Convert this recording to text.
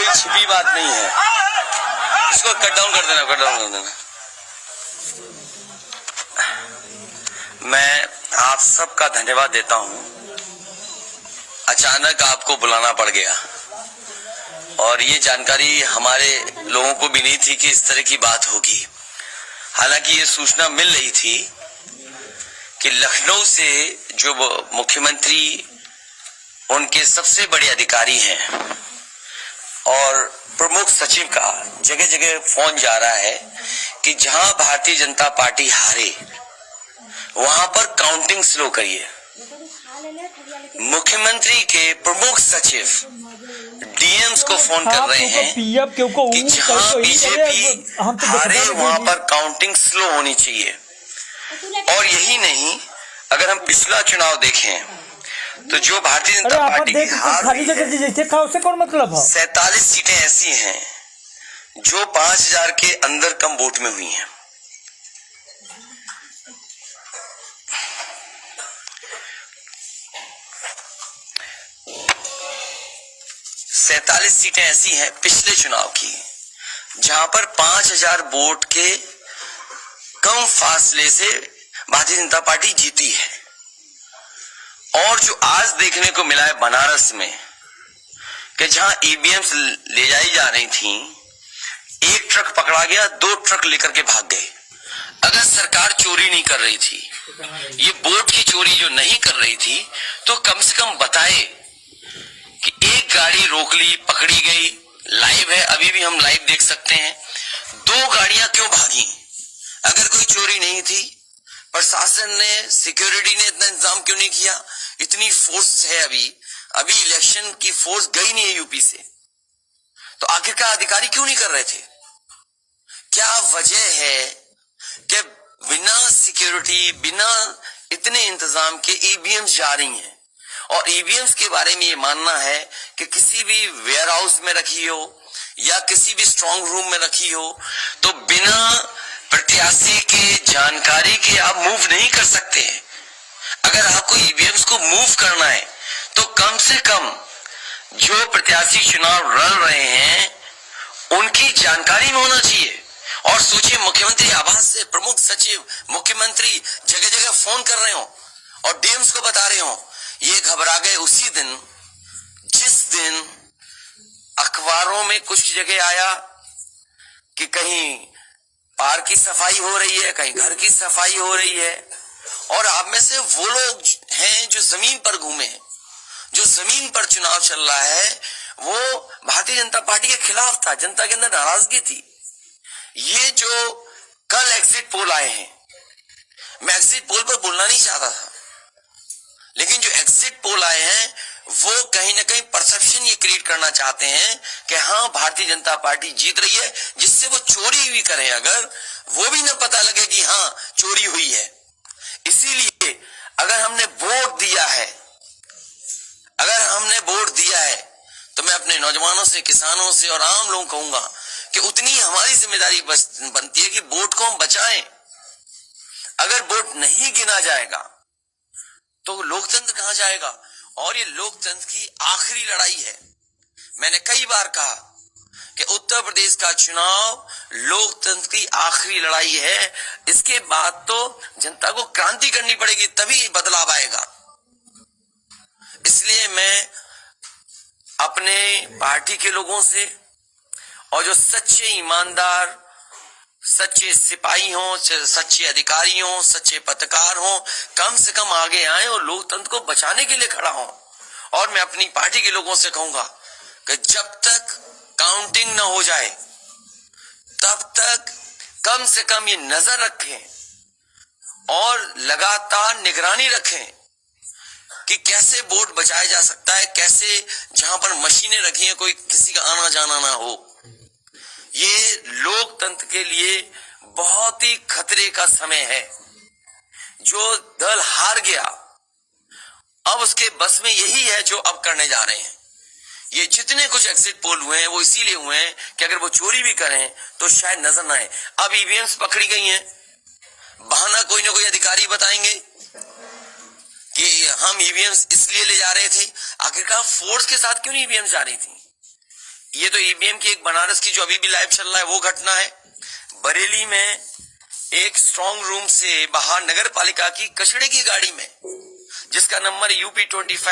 कोई छिपी बात नहीं है। इसको कट डाउन कर देना, कट डाउन कर देना। मैं आप सबका धन्यवाद देता हूं। अचानक आपको बुलाना पड़ गया और ये जानकारी हमारे लोगों को भी नहीं थी कि इस तरह की बात होगी। हालांकि ये सूचना मिल रही थी कि लखनऊ से जो मुख्यमंत्री उनके सबसे बड़े अधिकारी हैं और प्रमुख सचिव का जगह जगह फोन जा रहा है कि जहां भारतीय जनता पार्टी हारे वहां पर काउंटिंग स्लो करिए। मुख्यमंत्री के प्रमुख सचिव डीएम्स को फोन कर रहे हैं कि जहां बीजेपी हारे वहां पर काउंटिंग स्लो होनी चाहिए। और यही नहीं, अगर हम पिछला चुनाव देखें तो जो भारतीय जनता पार्टी की हार हुई है 47 सीटें ऐसी हैं जो 5000 के अंदर कम वोट में हुई हैं। सीटें ऐसी हैं पिछले चुनाव की जहां पर 5000 वोट के कम फासले से भारतीय जनता पार्टी जीती है। और जो आज देखने को मिला है बनारस में कि जहां ईवीएम्स ले जाई जा रही थी, एक ट्रक पकड़ा गया, 2 ट्रक लेकर के भाग गए। अगर सरकार चोरी नहीं कर रही थी, ये वोट की चोरी जो नहीं कर रही थी, तो कम से कम बताए कि एक गाड़ी रोक ली, पकड़ी गई, लाइव है, अभी भी हम लाइव देख सकते हैं। 2 गाड़ियां क्यों भागी? अगर कोई चोरी नहीं थी, प्रशासन ने, सिक्योरिटी ने इतना इंतजाम क्यों नहीं किया? इतनी फोर्स है, अभी इलेक्शन की फोर्स गई नहीं है यूपी से, तो आखिरकार अधिकारी क्यों नहीं कर रहे थे? क्या वजह है कि बिना सिक्योरिटी, बिना इतने इंतजाम के ईवीएम्स जा रही हैं? और ईवीएम्स के बारे में ये मानना है कि किसी भी वेयर हाउस में रखी हो या किसी भी स्ट्रांग रूम में रखी हो, तो बिना प्रत्याशी के जानकारी के आप मूव नहीं कर सकते हैं। अगर आपको ईवीएम्स को मूव करना है तो कम से कम जो प्रत्याशी चुनाव लड़ रहे हैं उनकी जानकारी में होना चाहिए। और सोचिए, मुख्यमंत्री आवास से प्रमुख सचिव, मुख्यमंत्री जगह जगह फोन कर रहे हो और डीएम्स को बता रहे हो। ये घबरा गए उसी दिन जिस दिन अखबारों में कुछ जगह आया कि कहीं पार्क की सफाई हो रही है, कहीं घर की सफाई हो रही है। और आप में से वो लोग हैं जो जमीन पर घूमे, जो जमीन पर चुनाव चल रहा है, वो भारतीय जनता पार्टी के खिलाफ था, जनता के अंदर नाराजगी थी। ये जो कल एग्जिट पोल आए हैं, मैं एग्जिट पोल पर बोलना नहीं चाहता था, लेकिन जो एग्जिट पोल आए हैं वो कहीं ना कहीं परसेप्शन ये क्रिएट करना चाहते हैं कि हाँ, भारतीय जनता पार्टी जीत रही है, जिससे वो चोरी भी करें अगर, वो भी ना पता लगे कि हाँ चोरी हुई है। इसीलिए अगर हमने वोट दिया है, तो मैं अपने नौजवानों से, किसानों से और आम लोगों को कहूंगा कि उतनी हमारी जिम्मेदारी बनती है कि वोट को हम बचाएं। अगर वोट नहीं गिना जाएगा तो लोकतंत्र कहां जाएगा? और ये लोकतंत्र की आखिरी लड़ाई है। मैंने कई बार कहा कि उत्तर प्रदेश का चुनाव लोकतंत्र की आखिरी लड़ाई है। इसके बाद तो जनता को क्रांति करनी पड़ेगी, तभी बदलाव आएगा। इसलिए मैं अपने पार्टी के लोगों से और जो सच्चे ईमानदार, सच्चे सिपाही हों, सच्चे अधिकारी हों, सच्चे पत्रकार हों, कम से कम आगे आए और लोकतंत्र को बचाने के लिए खड़ा हों। और मैं अपनी पार्टी के लोगों से कहूंगा कि जब तक काउंटिंग न हो जाए तब तक कम से कम ये नजर रखें और लगातार निगरानी रखें कि कैसे वोट बचाया जा सकता है, कैसे जहां पर मशीनें रखी हैं कोई किसी का आना जाना ना हो। ये लोकतंत्र के लिए बहुत ही खतरे का समय है। जो दल हार गया, अब उसके बस में यही है जो अब करने जा रहे हैं। ये जितने कुछ एग्जिट पोल हुए हैं वो इसीलिए हुए हैं कि अगर वो चोरी भी करें तो शायद नजर ना आए। अब ईवीएम्स पकड़ी गई हैं, बहाना कोई ना कोई अधिकारी बताएंगे कि हम ईवीएम्स इसलिए ले जा रहे थे। आखिरकार फोर्स के साथ क्यों नहीं ईवीएम्स जा रही थी? ये तो ईवीएम की एक बनारस की जो अभी भी लाइव चल रहा है वो घटना है। बरेली में एक स्ट्रांग रूम से बाहर नगर पालिका की कचड़े की गाड़ी में, जिसका नंबर UP 25